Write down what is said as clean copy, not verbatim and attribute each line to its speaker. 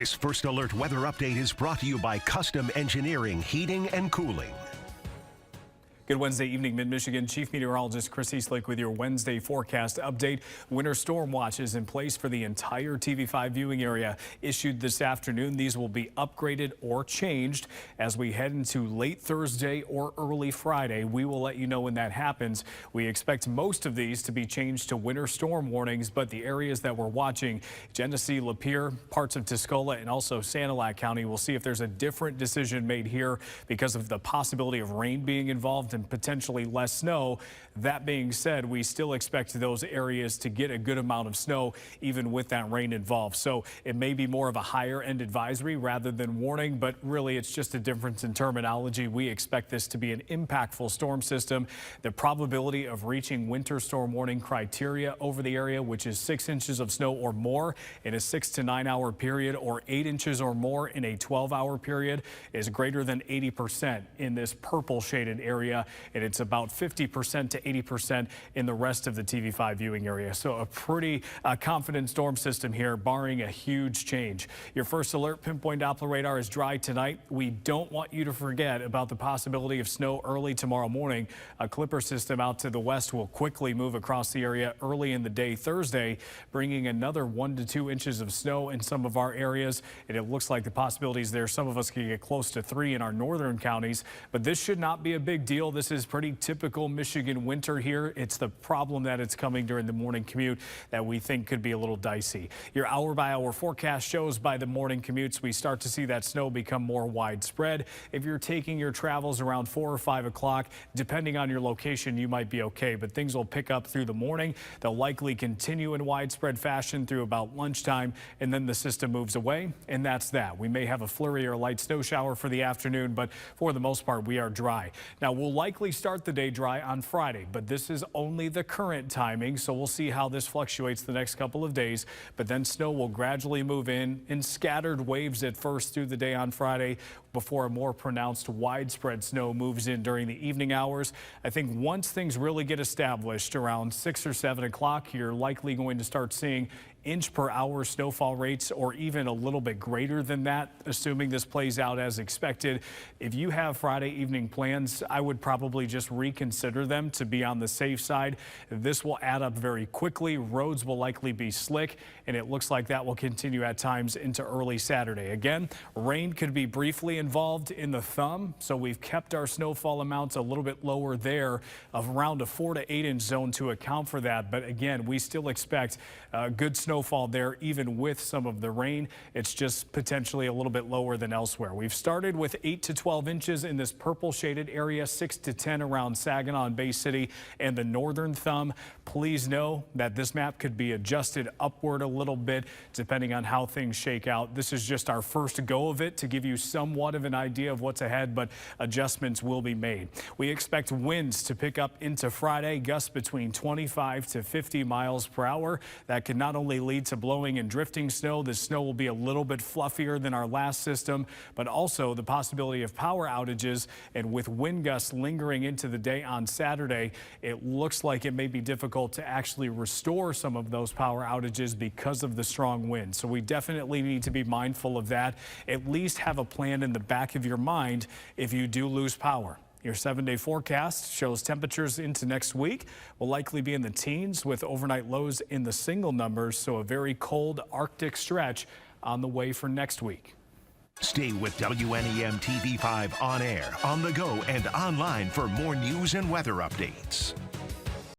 Speaker 1: This First Alert weather update is brought to you by Custom Engineering, Heating and Cooling.
Speaker 2: Good Wednesday evening, Mid-Michigan. Chief Meteorologist Chris Easlick with your Wednesday forecast update. Winter storm watch is in place for the entire TV5 viewing area. Issued this afternoon, these will be upgraded or changed as we head into late Thursday or early Friday. We will let you know when that happens. We expect most of these to be changed to winter storm warnings, but the areas that we're watching, Genesee, Lapeer, parts of Tuscola, and also Sanilac County, we'll see if there's a different decision made here because of the possibility of rain being involved and potentially less snow. That being said, we still expect those areas to get a good amount of snow even with that rain involved. So it may be more of a higher end advisory rather than warning, but really it's just a difference in terminology. We expect this to be an impactful storm system. The probability of reaching winter storm warning criteria over the area, which is 6 inches of snow or more in a 6 to 9 hour period or 8 inches or more in a 12-hour period, is greater than 80% in this purple shaded area. And it's about 50% to 80% in the rest of the TV5 viewing area. So a pretty confident storm system here, barring a huge change. Your First Alert pinpoint Doppler radar is dry tonight. We don't want you to forget about the possibility of snow early tomorrow morning. A clipper system out to the west will quickly move across the area early in the day Thursday, bringing another 1 to 2 inches of snow in some of our areas. And it looks like the possibilities there, some of us can get close to 3 in our northern counties, but this should not be a big deal. This is pretty typical Michigan winter here. It's the problem that it's coming during the morning commute that we think could be a little dicey. Your hour-by-hour forecast shows by the morning commutes we start to see that snow become more widespread. If you're taking your travels around 4 or 5 o'clock, depending on your location, you might be okay, but things will pick up through the morning. They'll likely continue in widespread fashion through about lunchtime, and then the system moves away, and that's that. We may have a flurry or light snow shower for the afternoon, but for the most part, we are dry. Now, we'll likely start the day dry on Friday, but this is only the current timing, so we'll see how this fluctuates the next couple of days. But then snow will gradually move in scattered waves at first through the day on Friday before a more pronounced widespread snow moves in during the evening hours. I think once things really get established around 6 or 7 o'clock, you're likely going to start seeing inch-per-hour snowfall rates or even a little bit greater than that, assuming this plays out as expected. If you have Friday evening plans, I would probably just reconsider them to be on the safe side. This will add up very quickly. Roads will likely be slick, and it looks like that will continue at times into early Saturday. Again, rain could be briefly involved in the thumb, so we've kept our snowfall amounts a little bit lower there of around a 4 to 8 inch zone to account for that. But again, we still expect good snowfall there even with some of the rain. It's just potentially a little bit lower than elsewhere. We've started with 8 to 12 inches in this purple shaded area, 6 to 10 around Saginaw and Bay City and the northern thumb. Please know that this map could be adjusted upward a little bit depending on how things shake out. This is just our first go of it to give you somewhat of an idea of what's ahead, but adjustments will be made. We expect winds to pick up into Friday, gusts between 25 to 50 miles per hour. That could not only lead to blowing and drifting snow. The snow will be a little bit fluffier than our last system, but also the possibility of power outages. And with wind gusts lingering into the day on Saturday, it looks like it may be difficult to actually restore some of those power outages because of the strong wind. So we definitely need to be mindful of that. At least have a plan in the back of your mind if you do lose power. Your 7-day forecast shows temperatures into next week will likely be in the teens with overnight lows in the single numbers, so a very cold Arctic stretch on the way for next week.
Speaker 1: Stay with WNEM TV5 on air, on the go, and online for more news and weather updates.